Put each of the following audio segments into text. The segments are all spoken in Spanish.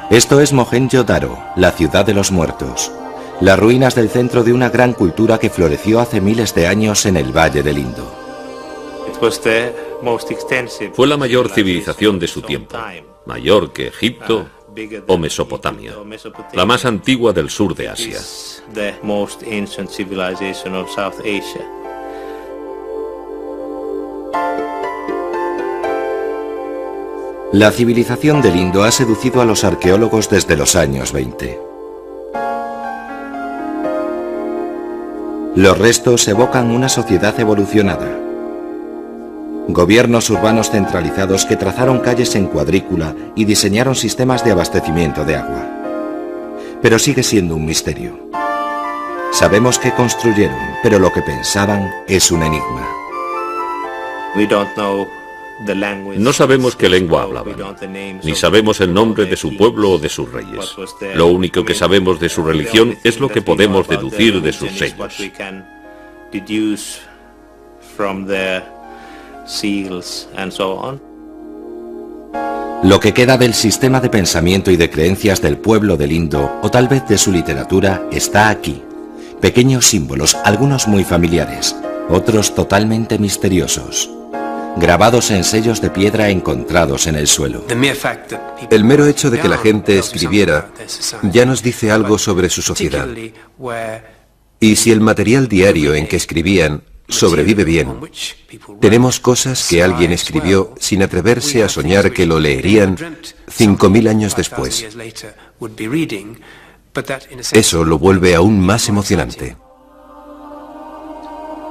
Esto es Mohenjo-Daro, la ciudad de los muertos. Las ruinas del centro de una gran cultura que floreció hace miles de años en el Valle del Indo. Fue la mayor civilización de su tiempo, mayor que Egipto o Mesopotamia, la más antigua del sur de Asia. La civilización del Indo ha seducido a los arqueólogos desde los años 20. Los restos evocan una sociedad evolucionada. Gobiernos urbanos centralizados que trazaron calles en cuadrícula y diseñaron sistemas de abastecimiento de agua. Pero sigue siendo un misterio. Sabemos qué construyeron, pero lo que pensaban es un enigma. No sabemos qué lengua hablaban, ni sabemos el nombre de su pueblo o de sus reyes. Lo único que sabemos de su religión es lo que podemos deducir de sus sellos. Lo que queda del sistema de pensamiento y de creencias del pueblo del Indo, o tal vez de su literatura, está aquí. Pequeños símbolos, algunos muy familiares, otros totalmente misteriosos, grabados en sellos de piedra encontrados en el suelo. El mero hecho de que la gente escribiera ya nos dice algo sobre su sociedad. Y si el material diario en que escribían sobrevive bien, tenemos cosas que alguien escribió sin atreverse a soñar que lo leerían 5000 años después. Eso lo vuelve aún más emocionante.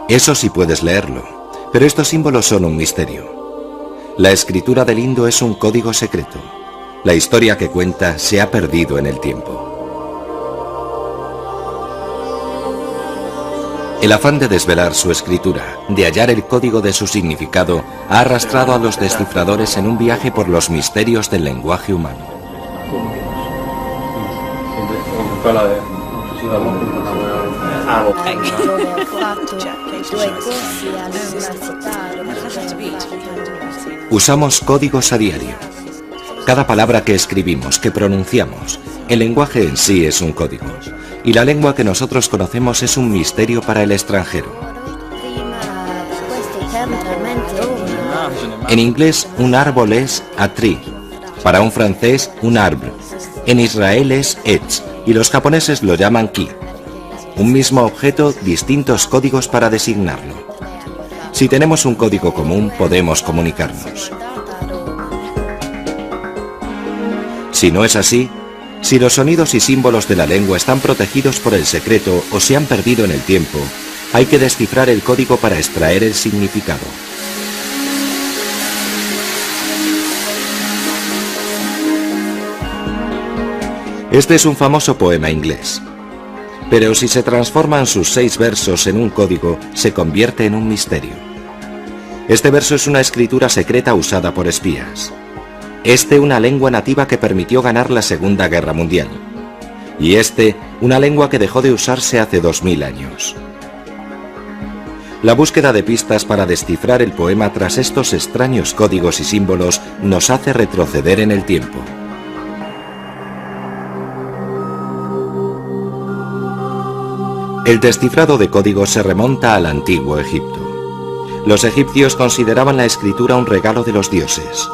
Eso sí puedes leerlo. Pero estos símbolos son un misterio. La escritura del Indo es un código secreto. La historia que cuenta se ha perdido en el tiempo. El afán de desvelar su escritura, de hallar el código de su significado, ha arrastrado a los descifradores en un viaje por los misterios del lenguaje humano. Usamos códigos a diario. Cada palabra que escribimos, que pronunciamos, el lenguaje en sí es un código. Y la lengua que nosotros conocemos es un misterio para el extranjero. En inglés, un árbol es a tree. Para un francés, un arbre. En Israel es etz, y los japoneses lo llaman ki. Un mismo objeto, distintos códigos para designarlo. Si tenemos un código común, podemos comunicarnos. Si no es así, si los sonidos y símbolos de la lengua están protegidos por el secreto o se han perdido en el tiempo, hay que descifrar el código para extraer el significado. Este es un famoso poema inglés. Pero si se transforman sus 6 versos en un código, se convierte en un misterio. Este verso es una escritura secreta usada por espías. Este, una lengua nativa que permitió ganar la Segunda Guerra Mundial. Y este, una lengua que dejó de usarse hace 2000 años. La búsqueda de pistas para descifrar el poema tras estos extraños códigos y símbolos nos hace retroceder en el tiempo. El descifrado de códigos se remonta al antiguo Egipto. Los egipcios consideraban la escritura un regalo de los dioses.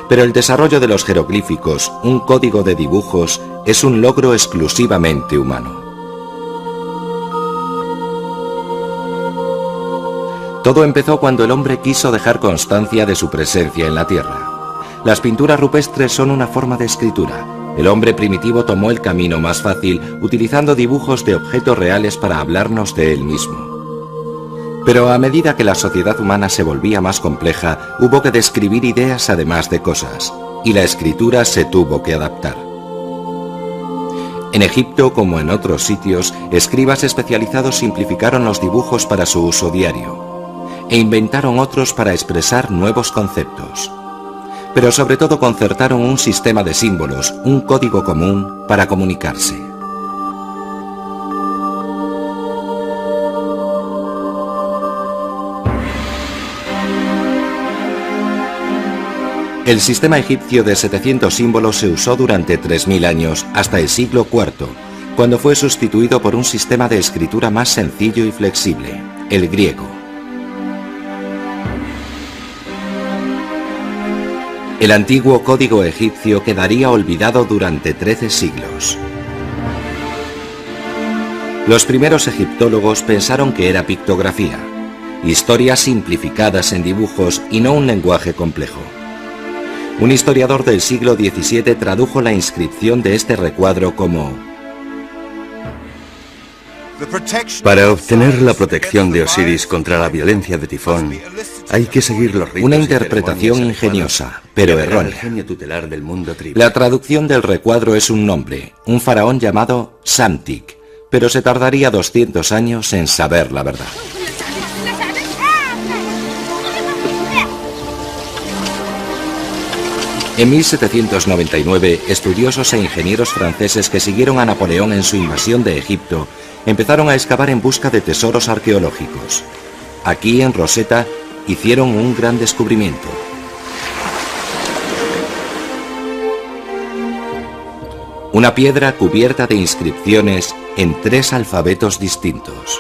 Pero el desarrollo de los jeroglíficos, un código de dibujos, es un logro exclusivamente humano. Todo empezó cuando el hombre quiso dejar constancia de su presencia en la tierra. Las pinturas rupestres son una forma de escritura. El hombre primitivo tomó el camino más fácil, utilizando dibujos de objetos reales para hablarnos de él mismo. Pero a medida que la sociedad humana se volvía más compleja, hubo que describir ideas además de cosas, y la escritura se tuvo que adaptar. En Egipto, como en otros sitios, escribas especializados simplificaron los dibujos para su uso diario, e inventaron otros para expresar nuevos conceptos. Pero sobre todo concertaron un sistema de símbolos, un código común para comunicarse. El sistema egipcio de 700 símbolos se usó durante 3000 años, hasta el siglo IV, cuando fue sustituido por un sistema de escritura más sencillo y flexible, el griego. El antiguo código egipcio quedaría olvidado durante 13 siglos. Los primeros egiptólogos pensaron que era pictografía, historias simplificadas en dibujos y no un lenguaje complejo. Un historiador del siglo XVII tradujo la inscripción de este recuadro como: para obtener la protección de Osiris contra la violencia de Tifón, hay que seguir los ritos. Una interpretación ingeniosa, pero errónea. La traducción del recuadro es un nombre, un faraón llamado Psamtik, pero se tardaría 200 años en saber la verdad. En 1799, estudiosos e ingenieros franceses que siguieron a Napoleón en su invasión de Egipto empezaron a excavar en busca de tesoros arqueológicos. Aquí, en Rosetta, hicieron un gran descubrimiento. Una piedra cubierta de inscripciones en 3 alfabetos distintos.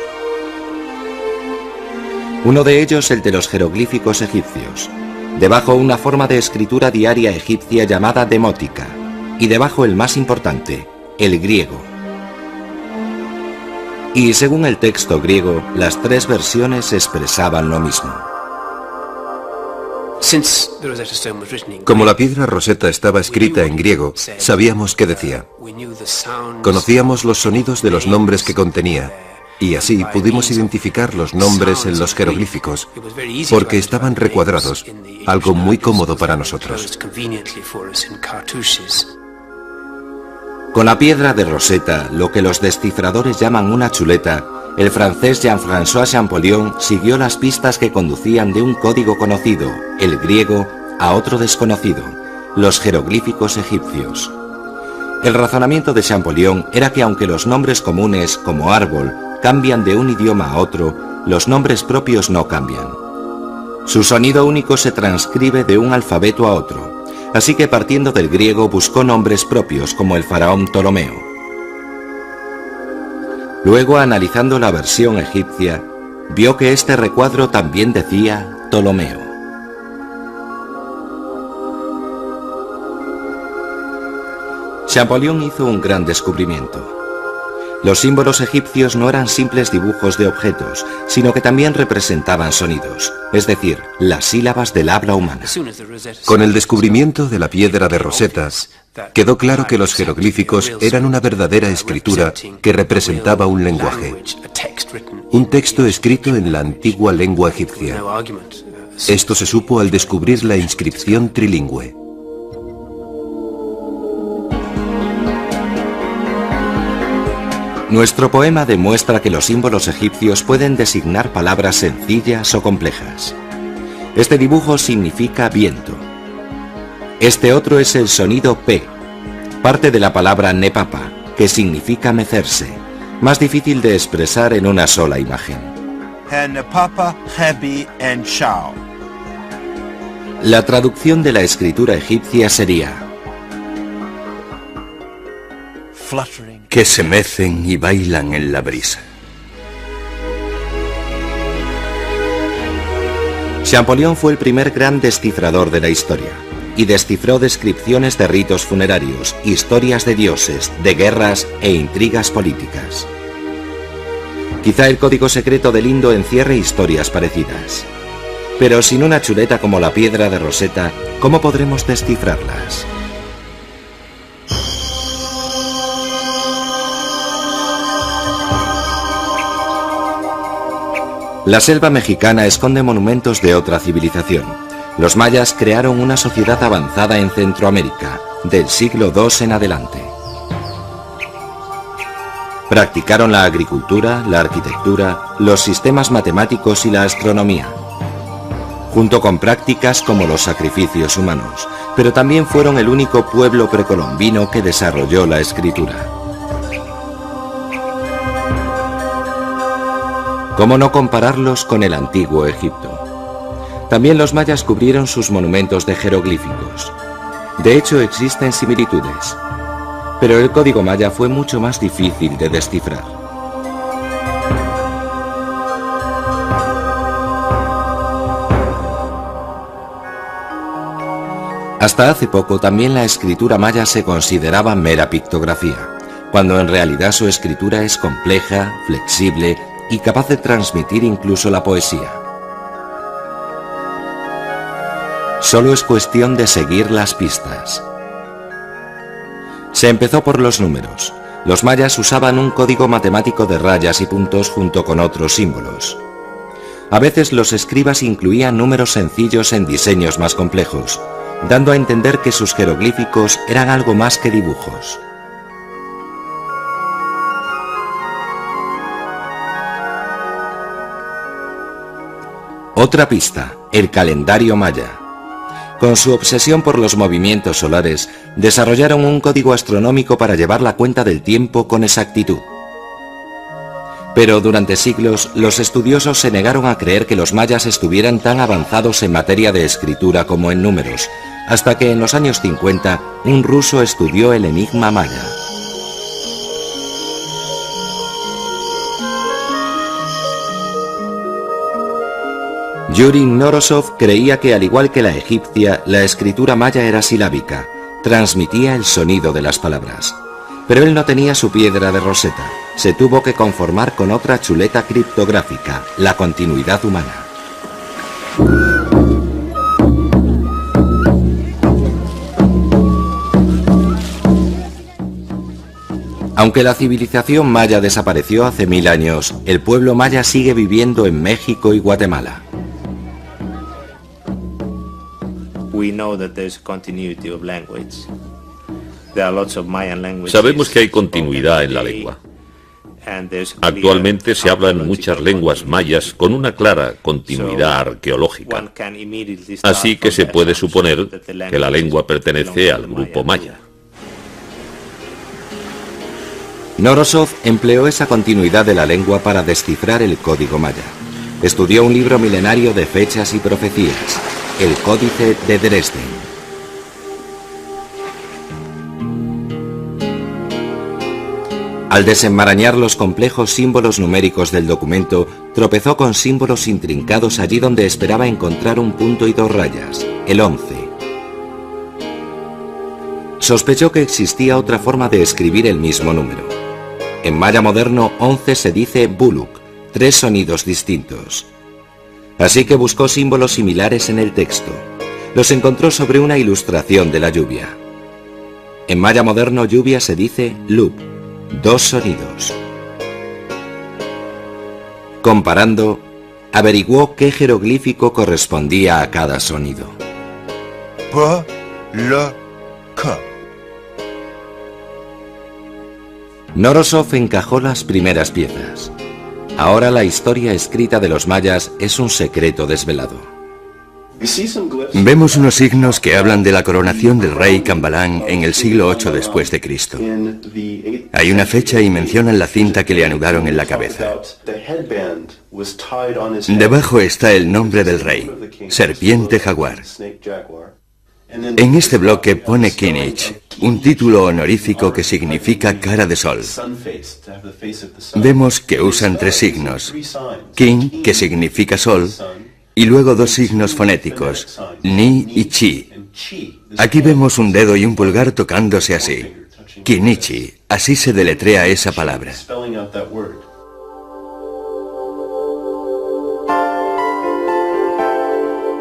Uno de ellos el de los jeroglíficos egipcios. Debajo una forma de escritura diaria egipcia llamada demótica, y debajo el más importante, el griego. Y según el texto griego, las 3 versiones expresaban lo mismo. Como la piedra Rosetta estaba escrita en griego, sabíamos qué decía. Conocíamos los sonidos de los nombres que contenía, y así pudimos identificar los nombres en los jeroglíficos, porque estaban recuadrados, algo muy cómodo para nosotros. Con la piedra de Rosetta, lo que los descifradores llaman una chuleta, el francés Jean-François Champollion siguió las pistas que conducían de un código conocido, el griego, a otro desconocido, los jeroglíficos egipcios. El razonamiento de Champollion era que aunque los nombres comunes, como árbol, cambian de un idioma a otro, los nombres propios no cambian. Su sonido único se transcribe de un alfabeto a otro, así que partiendo del griego buscó nombres propios como el faraón Ptolomeo. Luego, analizando la versión egipcia, vio que este recuadro también decía Ptolomeo. Champollion hizo un gran descubrimiento. Los símbolos egipcios no eran simples dibujos de objetos, sino que también representaban sonidos, es decir, las sílabas del habla humana. Con el descubrimiento de la piedra de Rosetta, quedó claro que los jeroglíficos eran una verdadera escritura que representaba un lenguaje, un texto escrito en la antigua lengua egipcia. Esto se supo al descubrir la inscripción trilingüe. Nuestro poema demuestra que los símbolos egipcios pueden designar palabras sencillas o complejas. Este dibujo significa viento. Este otro es el sonido P, parte de la palabra nepapa, que significa mecerse, más difícil de expresar en una sola imagen. La traducción de la escritura egipcia sería: que se mecen y bailan en la brisa. Champollion fue el primer gran descifrador de la historia, y descifró descripciones de ritos funerarios, historias de dioses, de guerras e intrigas políticas. Quizá el código secreto del Indo encierre historias parecidas. Pero sin una chuleta como la piedra de Rosetta, ¿cómo podremos descifrarlas? La selva mexicana esconde monumentos de otra civilización. Los mayas crearon una sociedad avanzada en Centroamérica, del siglo II en adelante. Practicaron la agricultura, la arquitectura, los sistemas matemáticos y la astronomía, junto con prácticas como los sacrificios humanos, pero también fueron el único pueblo precolombino que desarrolló la escritura. ¿Cómo no compararlos con el antiguo Egipto? También los mayas cubrieron sus monumentos de jeroglíficos. De hecho, existen similitudes. Pero el código maya fue mucho más difícil de descifrar. Hasta hace poco también la escritura maya se consideraba mera pictografía, cuando en realidad su escritura es compleja, flexible y capaz de transmitir incluso la poesía. Solo es cuestión de seguir las pistas. Se empezó por los números. Los mayas usaban un código matemático de rayas y puntos junto con otros símbolos. A veces los escribas incluían números sencillos en diseños más complejos, dando a entender que sus jeroglíficos eran algo más que dibujos. Otra pista, el calendario maya. Con su obsesión por los movimientos solares, desarrollaron un código astronómico para llevar la cuenta del tiempo con exactitud. Pero durante siglos, los estudiosos se negaron a creer que los mayas estuvieran tan avanzados en materia de escritura como en números, hasta que en los años 50, un ruso estudió el enigma maya. Yuri Knorosov creía que, al igual que la egipcia, la escritura maya era silábica, transmitía el sonido de las palabras. Pero él no tenía su piedra de Rosetta, se tuvo que conformar con otra chuleta criptográfica, la continuidad humana. Aunque la civilización maya desapareció hace 1000 años, el pueblo maya sigue viviendo en México y Guatemala. Sabemos que hay continuidad en la lengua. Actualmente se hablan muchas lenguas mayas con una clara continuidad arqueológica. Así que se puede suponer que la lengua pertenece al grupo maya. Knorosov empleó esa continuidad de la lengua para descifrar el código maya. Estudió un libro milenario de fechas y profecías, el Códice de Dresden. Al desenmarañar los complejos símbolos numéricos del documento, tropezó con símbolos intrincados allí donde esperaba encontrar un punto y 2 rayas, el 11. Sospechó que existía otra forma de escribir el mismo número. En maya moderno, 11 se dice buluk, 3 sonidos distintos. Así que buscó símbolos similares en el texto. Los encontró sobre una ilustración de la lluvia. En maya moderno, lluvia se dice lup, 2 sonidos. Comparando, averiguó qué jeroglífico correspondía a cada sonido. Knorosov encajó las primeras piezas. Ahora la historia escrita de los mayas es un secreto desvelado. Vemos unos signos que hablan de la coronación del rey Cambalán en el siglo VIII después de Cristo. Hay una fecha y mencionan la cinta que le anudaron en la cabeza. Debajo está el nombre del rey, serpiente jaguar. En este bloque pone Kinich, un título honorífico que significa cara de sol. Vemos que usan 3 signos, Kin, que significa sol, y luego 2 signos fonéticos, Ni y Chi. Aquí vemos un dedo y un pulgar tocándose así. Kinichi, así se deletrea esa palabra.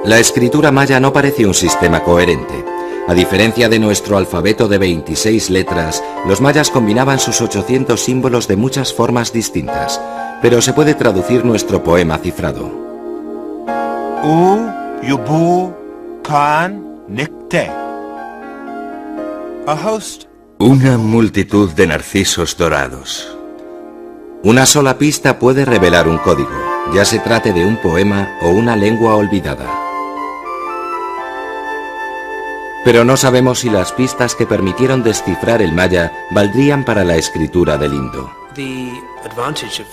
La escritura maya no parece un sistema coherente. A diferencia de nuestro alfabeto de 26 letras, los mayas combinaban sus 800 símbolos de muchas formas distintas, pero se puede traducir nuestro poema cifrado. Una multitud de narcisos dorados. Una sola pista puede revelar un código, ya se trate de un poema o una lengua olvidada. Pero no sabemos si las pistas que permitieron descifrar el maya valdrían para la escritura del indo.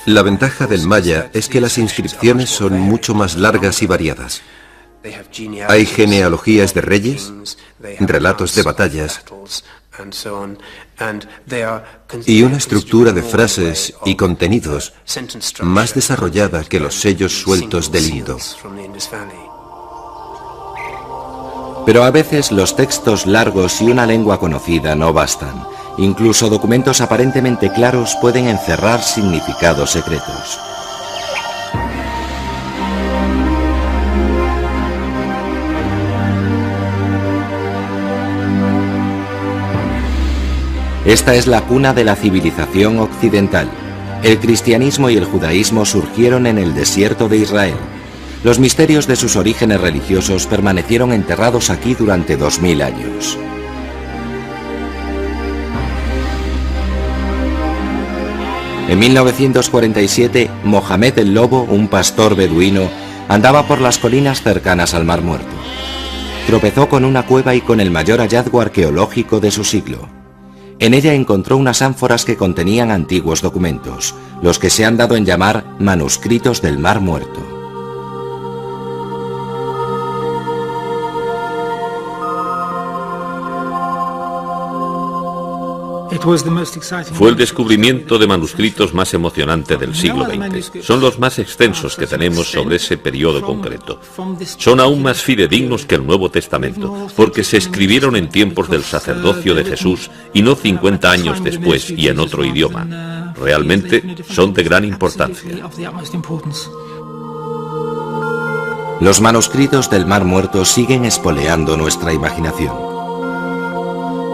La ventaja del maya es que las inscripciones son mucho más largas y variadas. Hay genealogías de reyes, relatos de batallas y una estructura de frases y contenidos más desarrollada que los sellos sueltos del Indo. Pero a veces los textos largos y una lengua conocida no bastan. Incluso documentos aparentemente claros pueden encerrar significados secretos. Esta es la cuna de la civilización occidental. El cristianismo y el judaísmo surgieron en el desierto de Israel. Los misterios de sus orígenes religiosos permanecieron enterrados aquí durante 2000 años. En 1947, Mohamed el Lobo, un pastor beduino, andaba por las colinas cercanas al Mar Muerto. Tropezó con una cueva y con el mayor hallazgo arqueológico de su siglo. En ella encontró unas ánforas que contenían antiguos documentos, los que se han dado en llamar manuscritos del Mar Muerto. Fue el descubrimiento de manuscritos más emocionante del siglo XX. Son los más extensos que tenemos sobre ese periodo concreto. Son aún más fidedignos que el Nuevo Testamento, porque se escribieron en tiempos del sacerdocio de Jesús y no 50 años después y en otro idioma. Realmente son de gran importancia. Los manuscritos del Mar Muerto siguen espoleando nuestra imaginación.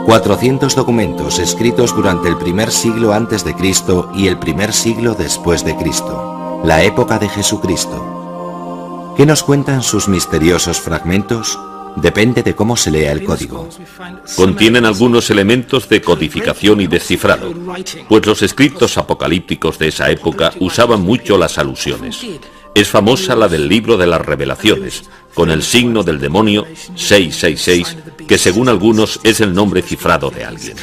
400 documentos escritos durante el primer siglo antes de Cristo y el primer siglo después de Cristo, la época de Jesucristo. ¿Qué nos cuentan sus misteriosos fragmentos? Depende de cómo se lea el código. Contienen algunos elementos de codificación y descifrado, pues los escritos apocalípticos de esa época usaban mucho las alusiones. Es famosa la del libro de las Revelaciones, con el signo del demonio 666, que según algunos es el nombre cifrado de alguien.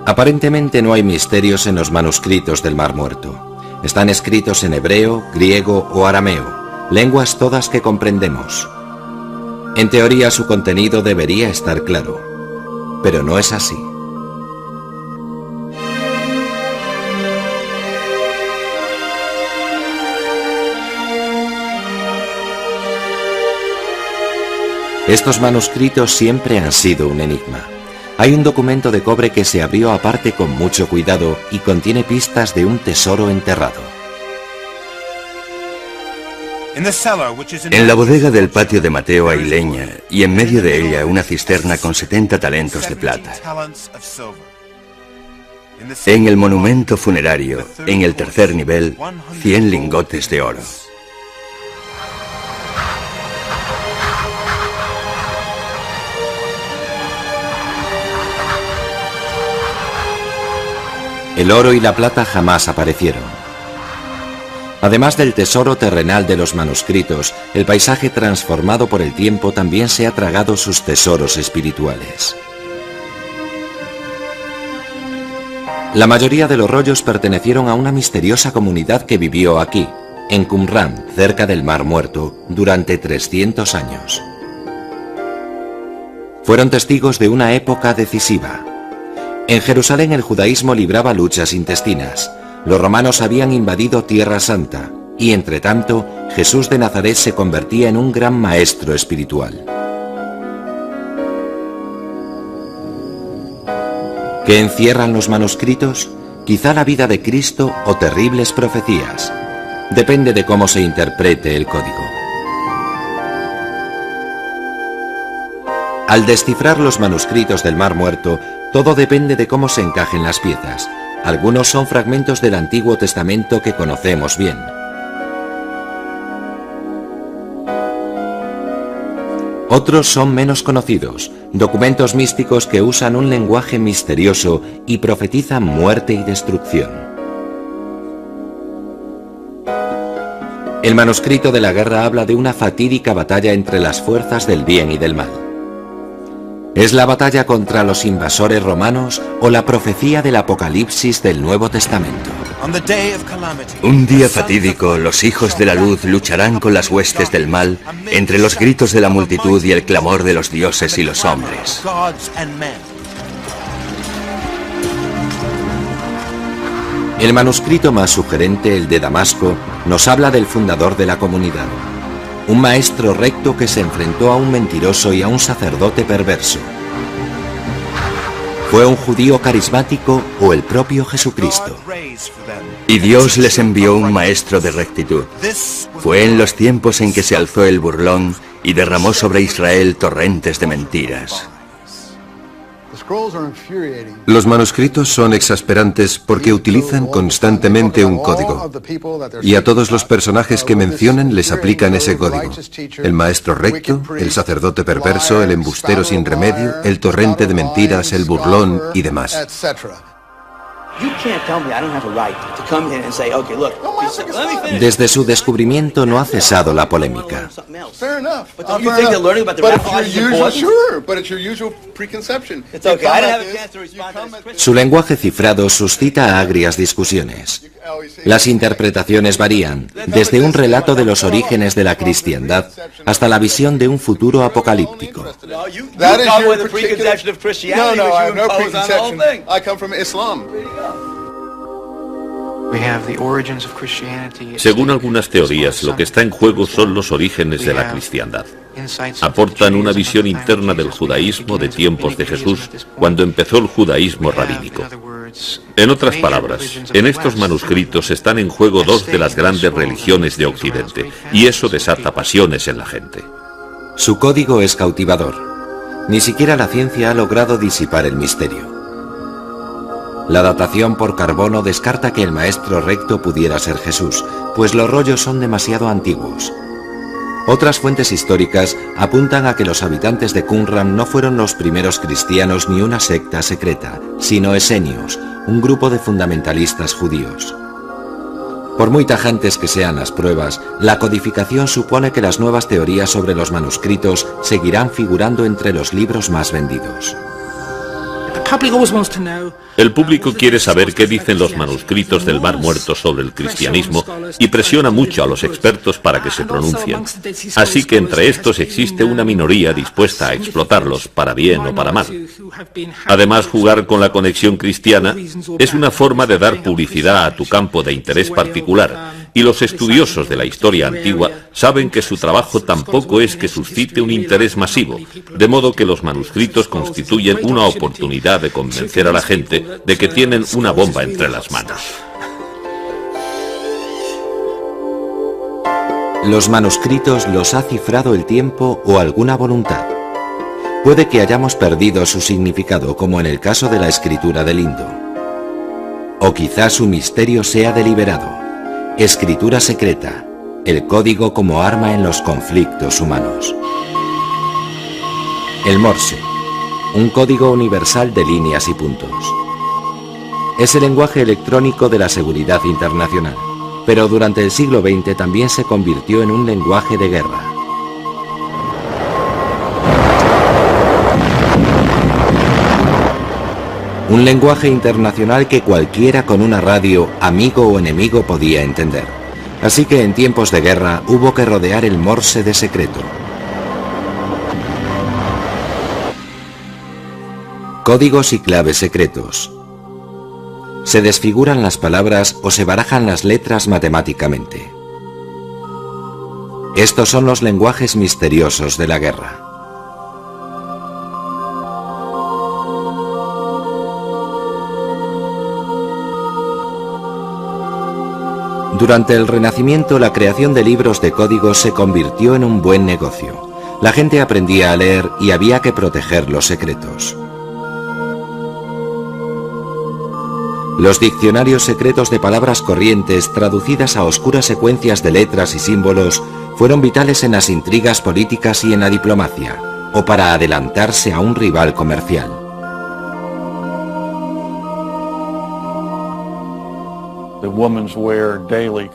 Aparentemente no hay misterios en los manuscritos del Mar Muerto. Están escritos en hebreo, griego o arameo, lenguas todas que comprendemos. En teoría su contenido debería estar claro, pero no es así. Estos manuscritos siempre han sido un enigma. Hay un documento de cobre que se abrió aparte con mucho cuidado y contiene pistas de un tesoro enterrado. En la bodega del patio de Mateo hay leña y en medio de ella una cisterna con 70 talentos de plata. En el monumento funerario, en el tercer nivel, 100 lingotes de oro. El oro y la plata jamás aparecieron. Además del tesoro terrenal de los manuscritos, el paisaje transformado por el tiempo también se ha tragado sus tesoros espirituales. La mayoría de los rollos pertenecieron a una misteriosa comunidad que vivió aquí, en Qumran, cerca del Mar Muerto, durante 300 años. Fueron testigos de una época decisiva. En Jerusalén el judaísmo libraba luchas intestinas. Los romanos habían invadido Tierra Santa y, entre tanto, Jesús de Nazaret se convertía en un gran maestro espiritual. ¿Qué encierran los manuscritos? Quizá la vida de Cristo o terribles profecías. Depende de cómo se interprete el código. Al descifrar los manuscritos del Mar Muerto, todo depende de cómo se encajen las piezas. Algunos son fragmentos del Antiguo Testamento que conocemos bien. Otros son menos conocidos, documentos místicos que usan un lenguaje misterioso y profetizan muerte y destrucción. El manuscrito de la guerra habla de una fatídica batalla entre las fuerzas del bien y del mal. ¿Es la batalla contra los invasores romanos o la profecía del Apocalipsis del Nuevo Testamento? Un día fatídico, los hijos de la luz lucharán con las huestes del mal entre los gritos de la multitud y el clamor de los dioses y los hombres. El manuscrito más sugerente, el de Damasco, nos habla del fundador de la comunidad. Un maestro recto que se enfrentó a un mentiroso y a un sacerdote perverso. ¿Fue un judío carismático o el propio Jesucristo? Y Dios les envió un maestro de rectitud. Fue en los tiempos en que se alzó el burlón y derramó sobre Israel torrentes de mentiras. Los manuscritos son exasperantes porque utilizan constantemente un código, y a todos los personajes que mencionan les aplican ese código. El maestro recto, el sacerdote perverso, el embustero sin remedio, el torrente de mentiras, el burlón y demás. Desde su descubrimiento no ha cesado la polémica. Su lenguaje cifrado suscita agrias discusiones. Las interpretaciones varían, desde un relato de los orígenes de la cristiandad hasta la visión de un futuro apocalíptico. Según algunas teorías, lo que está en juego son los orígenes de la cristiandad. Aportan una visión interna del judaísmo de tiempos de Jesús, cuando empezó el judaísmo rabínico. En otras palabras, en estos manuscritos están en juego dos de las grandes religiones de Occidente, y eso desata pasiones en la gente. Su código es cautivador. Ni siquiera la ciencia ha logrado disipar el misterio. La datación por carbono descarta que el maestro recto pudiera ser Jesús, pues los rollos son demasiado antiguos. Otras fuentes históricas apuntan a que los habitantes de Qumran no fueron los primeros cristianos ni una secta secreta, sino esenios, un grupo de fundamentalistas judíos. Por muy tajantes que sean las pruebas, la codificación supone que las nuevas teorías sobre los manuscritos seguirán figurando entre los libros más vendidos. El público quiere saber qué dicen los manuscritos del Mar Muerto sobre el cristianismo y presiona mucho a los expertos para que se pronuncien. Así que entre estos existe una minoría dispuesta a explotarlos para bien o para mal. Además, jugar con la conexión cristiana es una forma de dar publicidad a tu campo de interés particular, y los estudiosos de la historia antigua saben que su trabajo tampoco es que suscite un interés masivo, de modo que los manuscritos constituyen una oportunidad de convencer a la gente de que tienen una bomba entre las manos. Los manuscritos los ha cifrado el tiempo o alguna voluntad. Puede que hayamos perdido su significado, como en el caso de la escritura del Indo. O quizás su misterio sea deliberado. Escritura secreta, el código como arma en los conflictos humanos. El Morse, un código universal de líneas y puntos. Es el lenguaje electrónico de la seguridad internacional, pero durante el siglo XX también se convirtió en un lenguaje de guerra. Un lenguaje internacional que cualquiera con una radio, amigo o enemigo, podía entender. Así que en tiempos de guerra hubo que rodear el Morse de secreto. Códigos y claves secretos. Se desfiguran las palabras o se barajan las letras matemáticamente. Estos son los lenguajes misteriosos de la guerra. Durante el Renacimiento, la creación de libros de códigos se convirtió en un buen negocio. La gente aprendía a leer y había que proteger los secretos. Los diccionarios secretos de palabras corrientes, traducidas a oscuras secuencias de letras y símbolos, fueron vitales en las intrigas políticas y en la diplomacia, o para adelantarse a un rival comercial.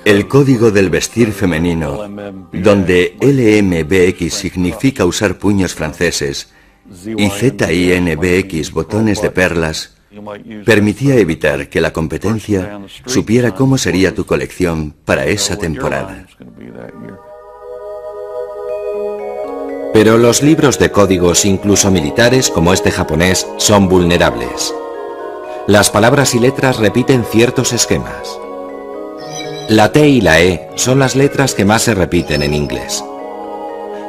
El código del vestir femenino, donde LMBX significa usar puños franceses, y ZINBX botones de perlas permitía evitar que la competencia supiera cómo sería tu colección para esa temporada. Pero los libros de códigos, incluso militares como este japonés, son vulnerables. Las palabras y letras repiten ciertos esquemas. La T y la E son las letras que más se repiten en inglés.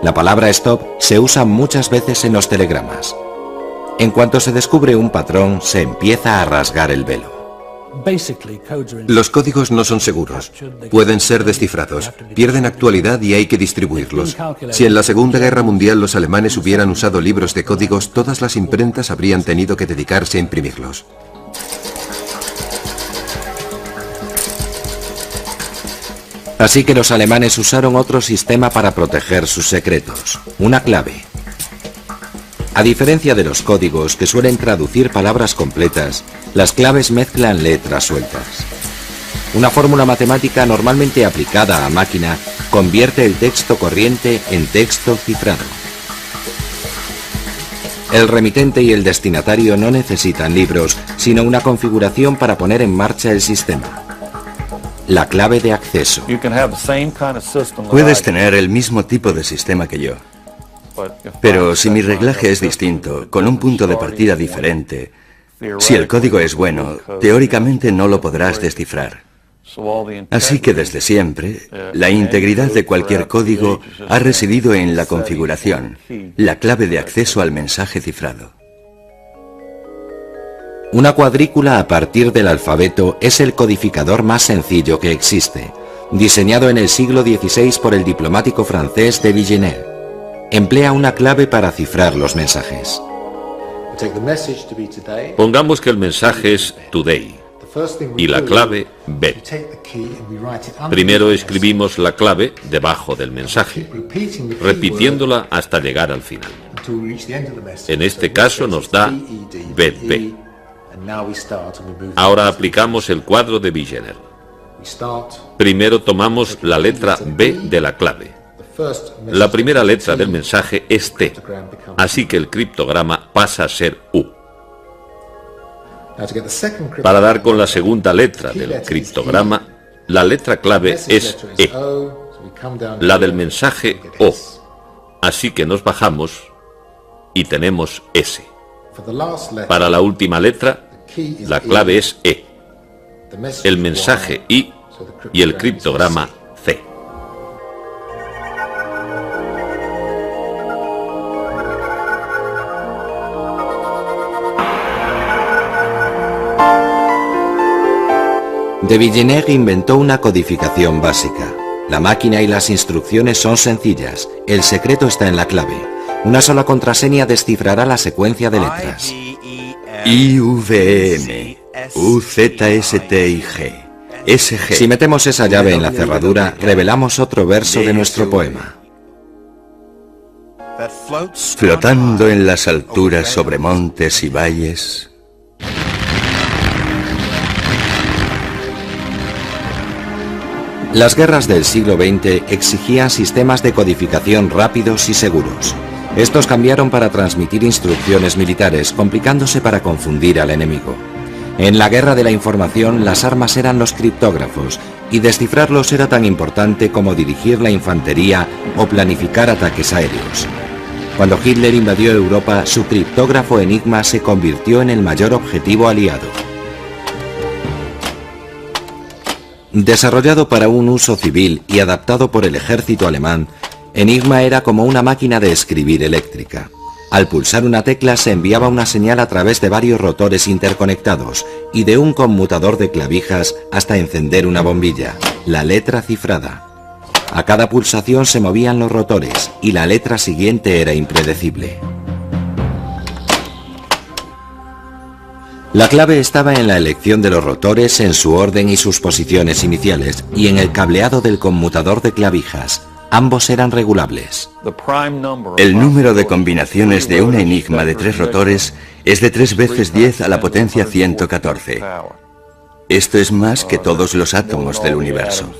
La palabra stop se usa muchas veces en los telegramas. En cuanto se descubre un patrón, se empieza a rasgar el velo. Los códigos no son seguros. Pueden ser descifrados, pierden actualidad y hay que distribuirlos. Si en la Segunda Guerra Mundial los alemanes hubieran usado libros de códigos, todas las imprentas habrían tenido que dedicarse a imprimirlos. Así que los alemanes usaron otro sistema para proteger sus secretos, una clave. A diferencia de los códigos que suelen traducir palabras completas, las claves mezclan letras sueltas. Una fórmula matemática normalmente aplicada a máquina convierte el texto corriente en texto cifrado. El remitente y el destinatario no necesitan libros, sino una configuración para poner en marcha el sistema. La clave de acceso. Puedes tener el mismo tipo de sistema que yo, pero si mi reglaje es distinto, con un punto de partida diferente, si el código es bueno, teóricamente no lo podrás descifrar. Así que desde siempre, la integridad de cualquier código ha residido en la configuración, la clave de acceso al mensaje cifrado. Una cuadrícula a partir del alfabeto es el codificador más sencillo que existe, diseñado en el siglo XVI por el diplomático francés de Villeneuve. Emplea una clave para cifrar los mensajes. Pongamos que el mensaje es Today y la clave B. Primero escribimos la clave debajo del mensaje, repitiéndola hasta llegar al final. En este caso nos da BB. Ahora aplicamos el cuadro de Villeneuve. Primero tomamos la letra B de la clave. La primera letra del mensaje es T, así que el criptograma pasa a ser U. Para dar con la segunda letra del criptograma, la letra clave es E, la del mensaje O, así que nos bajamos y tenemos S. Para la última letra, la clave es E, el mensaje I y el criptograma C. De Villeneuve inventó una codificación básica. La máquina y las instrucciones son sencillas. El secreto está en la clave. Una sola contraseña descifrará la secuencia de letras. IVM, UZSTIG, SG. Si metemos esa llave en la cerradura, revelamos otro verso de nuestro poema. Flotando en las alturas sobre montes y valles. Las guerras del siglo XX exigían sistemas de codificación rápidos y seguros. Estos cambiaron para transmitir instrucciones militares, complicándose para confundir al enemigo. En la guerra de la información, las armas eran los criptógrafos, y descifrarlos era tan importante como dirigir la infantería o planificar ataques aéreos. Cuando Hitler invadió Europa, su criptógrafo Enigma se convirtió en el mayor objetivo aliado. Desarrollado para un uso civil y adaptado por el ejército alemán, Enigma era como una máquina de escribir eléctrica. Al pulsar una tecla se enviaba una señal a través de varios rotores interconectados y de un conmutador de clavijas hasta encender una bombilla, la letra cifrada. A cada pulsación se movían los rotores y la letra siguiente era impredecible. La clave estaba en la elección de los rotores, en su orden y sus posiciones iniciales, y en el cableado del conmutador de clavijas. Ambos eran regulables. El número de combinaciones de una enigma de 3 rotores es de 3 veces 10 a la potencia 114. Esto es más que todos los átomos del universo.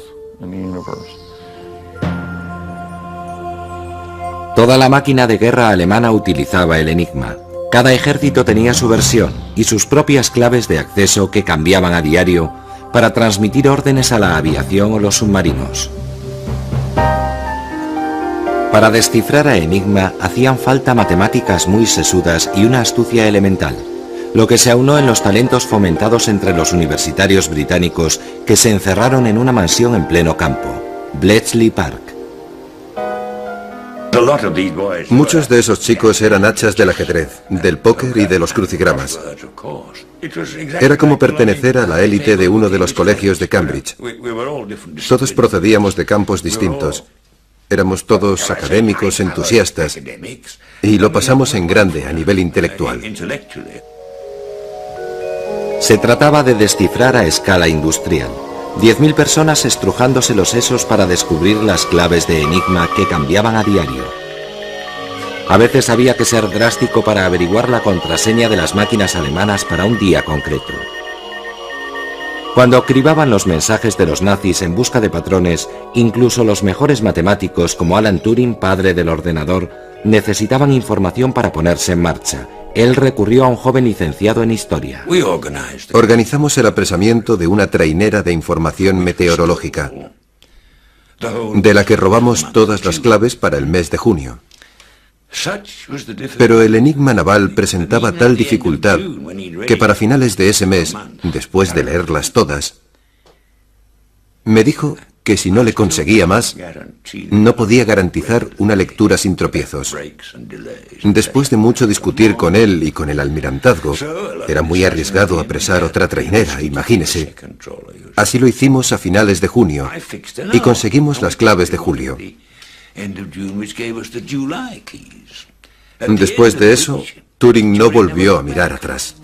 Toda la máquina de guerra alemana utilizaba el Enigma. Cada ejército tenía su versión y sus propias claves de acceso que cambiaban a diario para transmitir órdenes a la aviación o los submarinos. Para descifrar a Enigma hacían falta matemáticas muy sesudas y una astucia elemental, lo que se aunó en los talentos fomentados entre los universitarios británicos que se encerraron en una mansión en pleno campo, Bletchley Park. Muchos de esos chicos eran hachas del ajedrez, del póker y de los crucigramas. Era como pertenecer a la élite de uno de los colegios de Cambridge. Todos procedíamos de campos distintos. Éramos todos académicos, entusiastas, y lo pasamos en grande a nivel intelectual. Se trataba de descifrar a escala industrial. 10.000 personas estrujándose los sesos para descubrir las claves de Enigma que cambiaban a diario. A veces había que ser drástico para averiguar la contraseña de las máquinas alemanas para un día concreto. Cuando cribaban los mensajes de los nazis en busca de patrones, incluso los mejores matemáticos como Alan Turing, padre del ordenador, necesitaban información para ponerse en marcha. Él recurrió a un joven licenciado en historia. Organizamos el apresamiento de una trainera de información meteorológica, de la que robamos todas las claves para el mes de junio. Pero el enigma naval presentaba tal dificultad que para finales de ese mes, después de leerlas todas, me dijo que si no le conseguía más, no podía garantizar una lectura sin tropiezos. Después de mucho discutir con él y con el almirantazgo, era muy arriesgado apresar otra trainera, imagínese. Así lo hicimos a finales de junio y conseguimos las claves de julio. Después de eso, Turing no volvió a mirar atrás.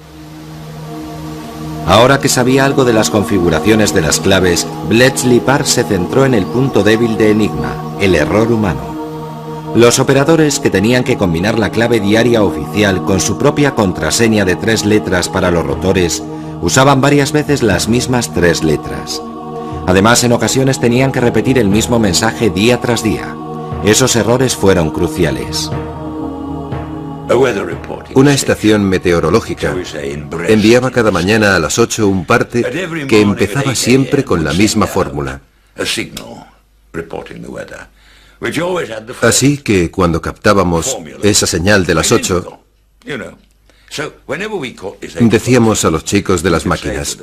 Ahora que sabía algo de las configuraciones de las claves, Bletchley Park se centró en el punto débil de Enigma, el error humano. Los operadores que tenían que combinar la clave diaria oficial con su propia contraseña de 3 letras para los rotores, usaban varias veces las mismas 3 letras. Además, en ocasiones tenían que repetir el mismo mensaje día tras día. Esos errores fueron cruciales. Una estación meteorológica enviaba cada mañana a las 8 un parte que empezaba siempre con la misma fórmula. Así que cuando captábamos esa señal de las 8, decíamos a los chicos de las máquinas,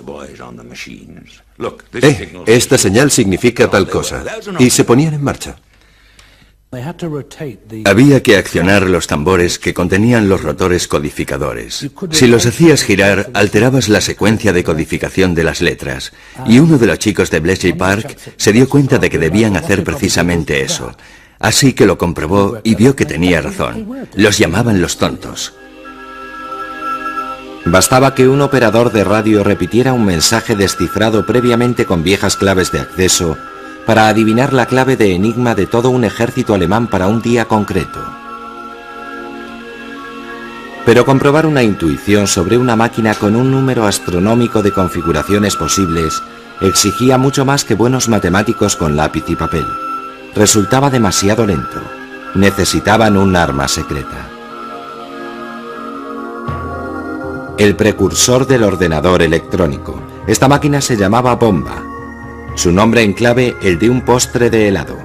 esta señal significa tal cosa, y se ponían en marcha. Había que accionar los tambores que contenían los rotores codificadores. Si los hacías girar, alterabas la secuencia de codificación de las letras. Y uno de los chicos de Bletchley Park se dio cuenta de que debían hacer precisamente eso. Así que lo comprobó y vio que tenía razón. Los llamaban los tontos. Bastaba que un operador de radio repitiera un mensaje descifrado previamente con viejas claves de acceso para adivinar la clave de enigma de todo un ejército alemán para un día concreto. Pero comprobar una intuición sobre una máquina con un número astronómico de configuraciones posibles exigía mucho más que buenos matemáticos con lápiz y papel. Resultaba demasiado lento. Necesitaban un arma secreta. El precursor del ordenador electrónico. Esta máquina se llamaba bomba. Su nombre en clave, el de un postre de helado.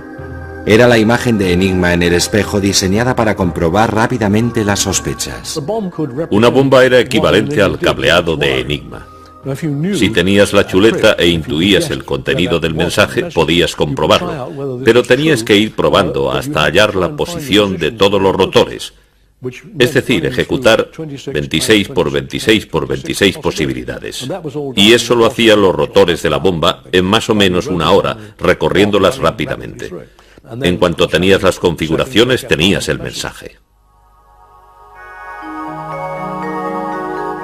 Era la imagen de Enigma en el espejo diseñada para comprobar rápidamente las sospechas. Una bomba era equivalente al cableado de Enigma. Si tenías la chuleta e intuías el contenido del mensaje, podías comprobarlo, pero tenías que ir probando hasta hallar la posición de todos los rotores. Es decir, ejecutar 26 por 26 por 26 posibilidades. Y eso lo hacían los rotores de la bomba en más o menos una hora, recorriéndolas rápidamente. En cuanto tenías las configuraciones, tenías el mensaje.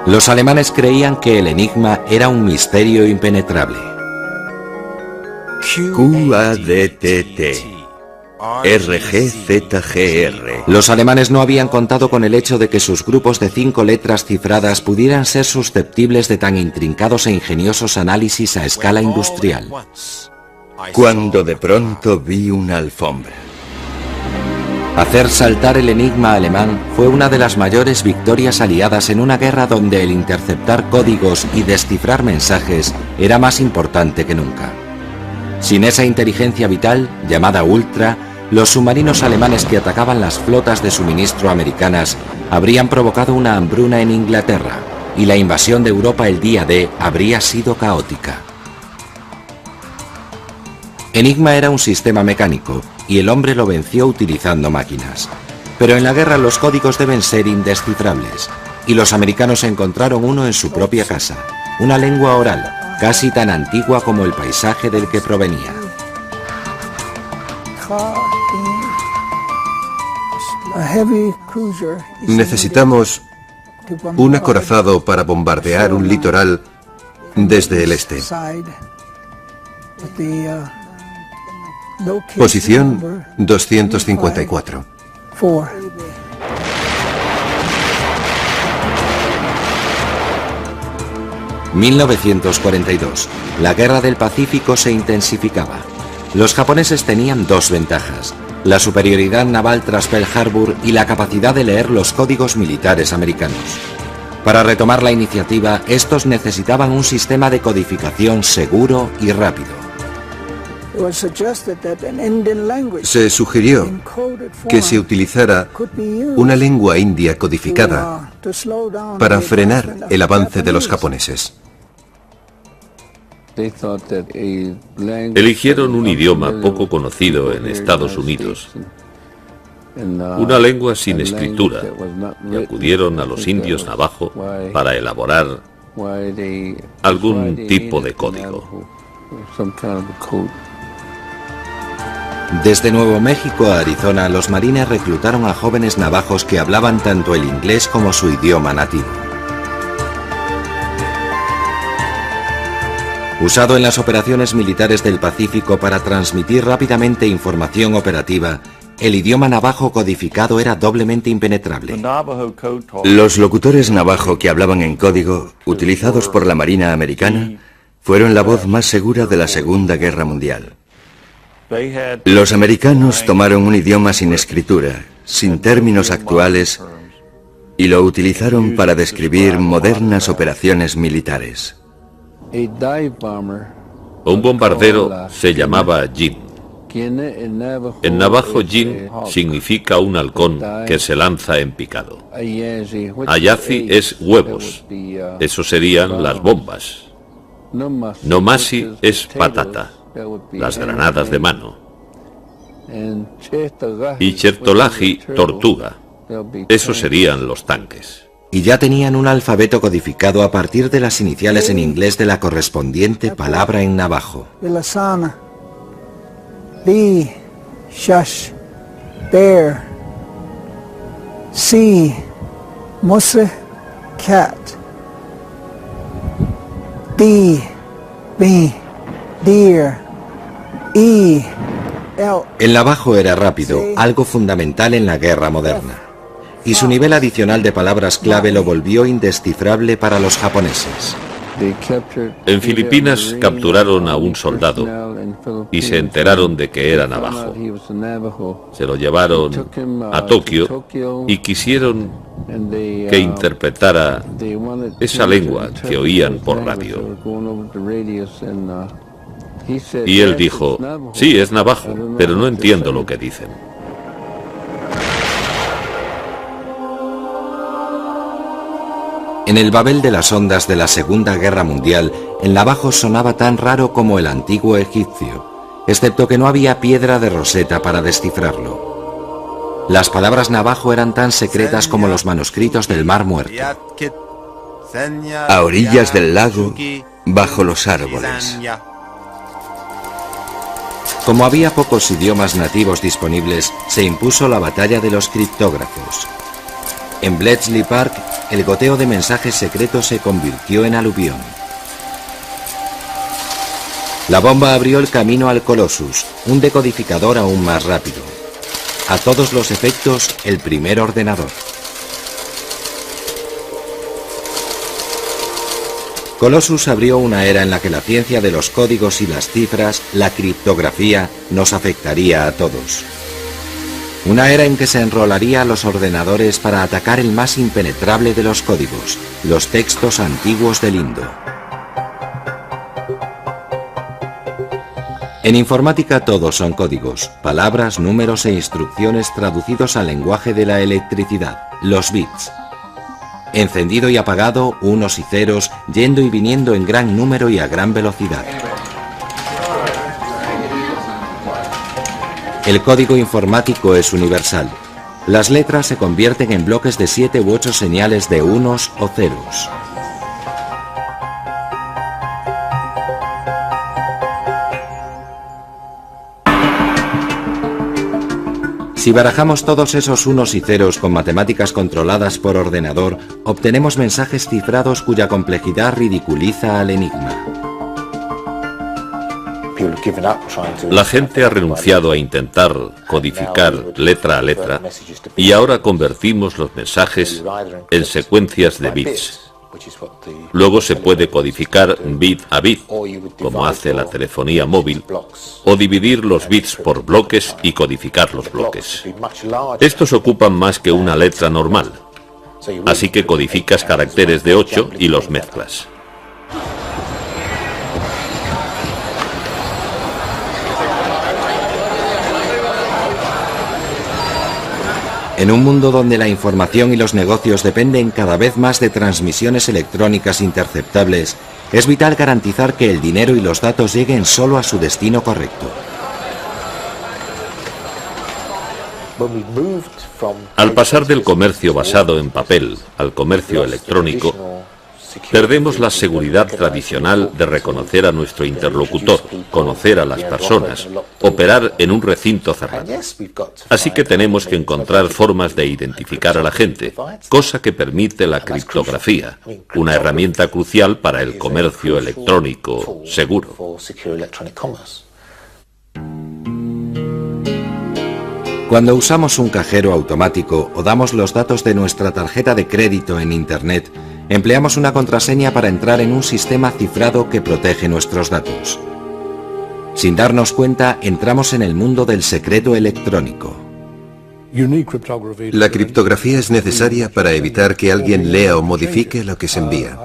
Los alemanes creían que el enigma era un misterio impenetrable. QADTT. RGZGR. Los alemanes no habían contado con el hecho de que sus grupos de 5 letras cifradas pudieran ser susceptibles de tan intrincados e ingeniosos análisis a escala industrial. Cuando de pronto vi una alfombra. Hacer saltar el enigma alemán fue una de las mayores victorias aliadas en una guerra donde el interceptar códigos y descifrar mensajes era más importante que nunca. Sin esa inteligencia vital, llamada Ultra, los submarinos alemanes que atacaban las flotas de suministro americanas habrían provocado una hambruna en Inglaterra, y la invasión de Europa el día D habría sido caótica. Enigma era un sistema mecánico, y el hombre lo venció utilizando máquinas. Pero en la guerra los códigos deben ser indescifrables, y los americanos encontraron uno en su propia casa, una lengua oral, casi tan antigua como el paisaje del que provenía. Necesitamos un acorazado para bombardear un litoral desde el este. Posición 254. ...1942... La Guerra del Pacífico se intensificaba. Los japoneses tenían dos ventajas: la superioridad naval tras Pearl Harbor y la capacidad de leer los códigos militares americanos. Para retomar la iniciativa, estos necesitaban un sistema de codificación seguro y rápido. Se sugirió que se utilizara una lengua india codificada para frenar el avance de los japoneses. Eligieron un idioma poco conocido en Estados Unidos, una lengua sin escritura, y acudieron a los indios navajo para elaborar algún tipo de código. Desde Nuevo México a Arizona, los marines reclutaron a jóvenes navajos que hablaban tanto el inglés como su idioma nativo. Usado en las operaciones militares del Pacífico para transmitir rápidamente información operativa, el idioma navajo codificado era doblemente impenetrable. Los locutores navajo que hablaban en código, utilizados por la Marina americana, fueron la voz más segura de la Segunda Guerra Mundial. Los americanos tomaron un idioma sin escritura, sin términos actuales, y lo utilizaron para describir modernas operaciones militares. Un bombardero se llamaba Jin. En navajo, Jin significa un halcón que se lanza en picado. Ayazi es huevos, eso serían las bombas. Nomasi es patata, las granadas de mano. Y Chertolaji, tortuga, eso serían los tanques. Y ya tenían un alfabeto codificado a partir de las iniciales en inglés de la correspondiente palabra en navajo. Li, Shash, Bear, Si, Muse, Cat, D, B, Deer, E, L. El navajo era rápido, algo fundamental en la guerra moderna, y su nivel adicional de palabras clave lo volvió indescifrable para los japoneses. En Filipinas capturaron a un soldado y se enteraron de que era navajo. Se lo llevaron a Tokio y quisieron que interpretara esa lengua que oían por radio. Y él dijo: sí, es navajo, pero no entiendo lo que dicen. En el Babel de las ondas de la Segunda Guerra Mundial, el navajo sonaba tan raro como el antiguo egipcio, excepto que no había piedra de Rosetta para descifrarlo. Las palabras navajo eran tan secretas como los manuscritos del Mar Muerto. A orillas del lago, bajo los árboles. Como había pocos idiomas nativos disponibles, se impuso la batalla de los criptógrafos. En Bletchley Park, el goteo de mensajes secretos se convirtió en aluvión. La bomba abrió el camino al Colossus, un decodificador aún más rápido. A todos los efectos, el primer ordenador. Colossus abrió una era en la que la ciencia de los códigos y las cifras, la criptografía, nos afectaría a todos. Una era en que se enrolaría a los ordenadores para atacar el más impenetrable de los códigos, los textos antiguos del Indo. En informática todos son códigos, palabras, números e instrucciones traducidos al lenguaje de la electricidad, los bits. Encendido y apagado, unos y ceros, yendo y viniendo en gran número y a gran velocidad. El código informático es universal. Las letras se convierten en bloques de 7 u 8 señales de unos o ceros. Si barajamos todos esos unos y ceros con matemáticas controladas por ordenador, obtenemos mensajes cifrados cuya complejidad ridiculiza al enigma. La gente ha renunciado a intentar codificar letra a letra y ahora convertimos los mensajes en secuencias de bits. Luego se puede codificar bit a bit, como hace la telefonía móvil, o dividir los bits por bloques y codificar los bloques. Estos ocupan más que una letra normal, así que codificas caracteres de 8 y los mezclas. En un mundo donde la información y los negocios dependen cada vez más de transmisiones electrónicas interceptables, es vital garantizar que el dinero y los datos lleguen solo a su destino correcto. Al pasar del comercio basado en papel al comercio electrónico, perdemos la seguridad tradicional de reconocer a nuestro interlocutor, conocer a las personas, operar en un recinto cerrado. Así que tenemos que encontrar formas de identificar a la gente, cosa que permite la criptografía, una herramienta crucial para el comercio electrónico seguro. Cuando usamos un cajero automático o damos los datos de nuestra tarjeta de crédito en Internet, empleamos una contraseña para entrar en un sistema cifrado que protege nuestros datos. Sin darnos cuenta, entramos en el mundo del secreto electrónico. La criptografía es necesaria para evitar que alguien lea o modifique lo que se envía.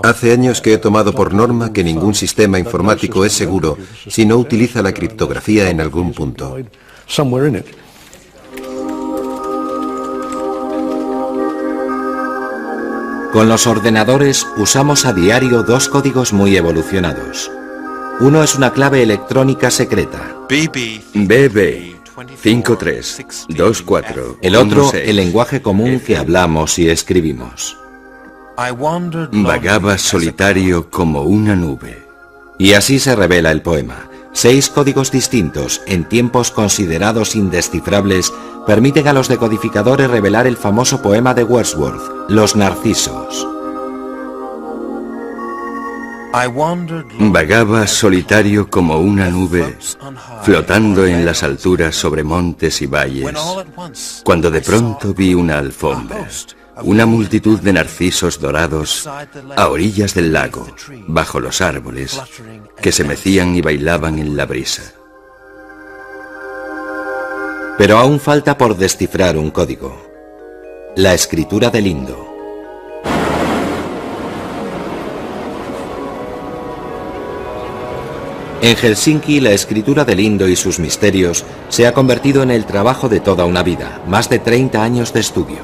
Hace años que he tomado por norma que ningún sistema informático es seguro si no utiliza la criptografía en algún punto. Con los ordenadores usamos a diario dos códigos muy evolucionados. Uno es una clave electrónica secreta. BB 5324. El otro, el lenguaje común que hablamos y escribimos. Vagaba solitario como una nube. Y así se revela el poema. 6 códigos distintos, en tiempos considerados indescifrables, permiten a los decodificadores revelar el famoso poema de Wordsworth, Los Narcisos. Vagaba solitario como una nube, flotando en las alturas sobre montes y valles, cuando de pronto vi una alfombra, una multitud de narcisos dorados a orillas del lago, bajo los árboles, que se mecían y bailaban en la brisa. Pero aún falta por descifrar un código. La escritura del Indo. En Helsinki, la escritura del Indo y sus misterios se ha convertido en el trabajo de toda una vida, más de 30 años de estudio.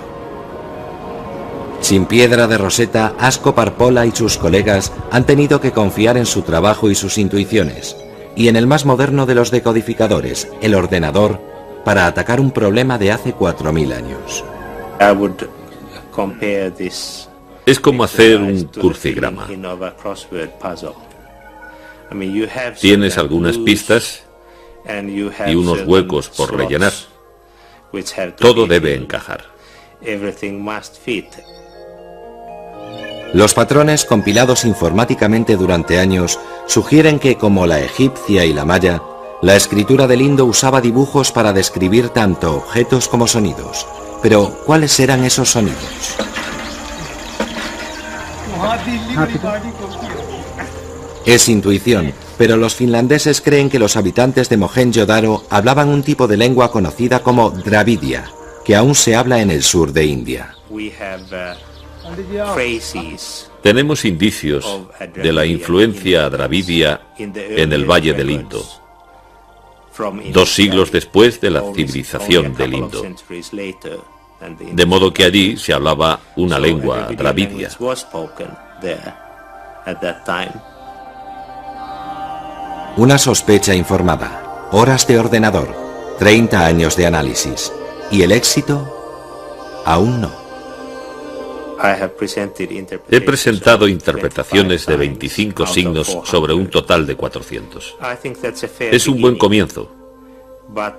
Sin piedra de Rosetta, Asko Parpola y sus colegas han tenido que confiar en su trabajo y sus intuiciones, y en el más moderno de los decodificadores, el ordenador, para atacar un problema de hace 4000 años. Es como hacer un crucigrama. Tienes algunas pistas y unos huecos por rellenar. Todo debe encajar. Los patrones compilados informáticamente durante años sugieren que, como la egipcia y la maya, la escritura del Indo usaba dibujos para describir tanto objetos como sonidos. Pero, ¿cuáles eran esos sonidos? Es intuición, pero los finlandeses creen que los habitantes de Mohenjo-Daro hablaban un tipo de lengua conocida como Dravidia, que aún se habla en el sur de India. Tenemos indicios de la influencia dravidia en el Valle del Indo, 2 siglos después de la civilización del Indo, de modo que allí se hablaba una lengua dravidia. Una sospecha informada, horas de ordenador, 30 años de análisis. ¿Y el éxito? Aún no. He presentado interpretaciones de 25 signos sobre un total de 400. Es un buen comienzo,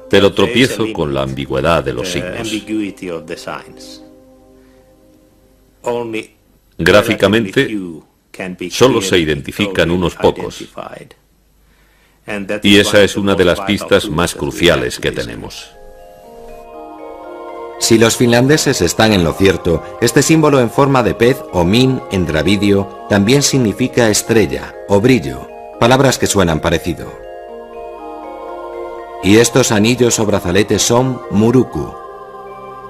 pero tropiezo con la ambigüedad de los signos. Gráficamente, solo se identifican unos pocos, y esa es una de las pistas más cruciales que tenemos. Si los finlandeses están en lo cierto, este símbolo en forma de pez o min en dravidio también significa estrella o brillo, palabras que suenan parecido. Y estos anillos o brazaletes son muruku,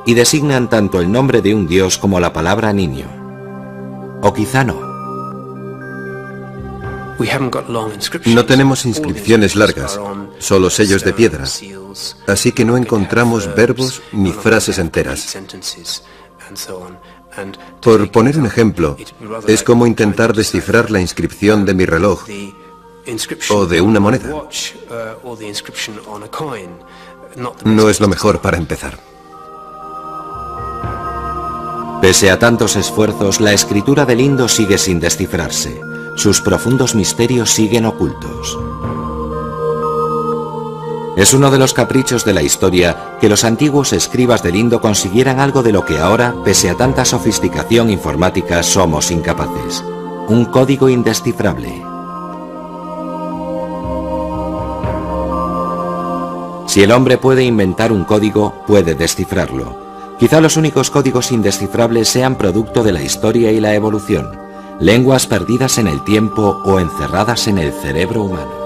y designan tanto el nombre de un dios como la palabra niño. O quizá no. No tenemos inscripciones largas, solo sellos de piedra, así que no encontramos verbos ni frases enteras. Por poner un ejemplo, es como intentar descifrar la inscripción de mi reloj o de una moneda. No es lo mejor para empezar. Pese a tantos esfuerzos, la escritura del Indo sigue sin descifrarse. Sus profundos misterios siguen ocultos. Es uno de los caprichos de la historia que los antiguos escribas del Indo consiguieran algo de lo que ahora, pese a tanta sofisticación informática, somos incapaces. Un código indescifrable. Si el hombre puede inventar un código, puede descifrarlo. Quizá los únicos códigos indescifrables sean producto de la historia y la evolución, lenguas perdidas en el tiempo o encerradas en el cerebro humano.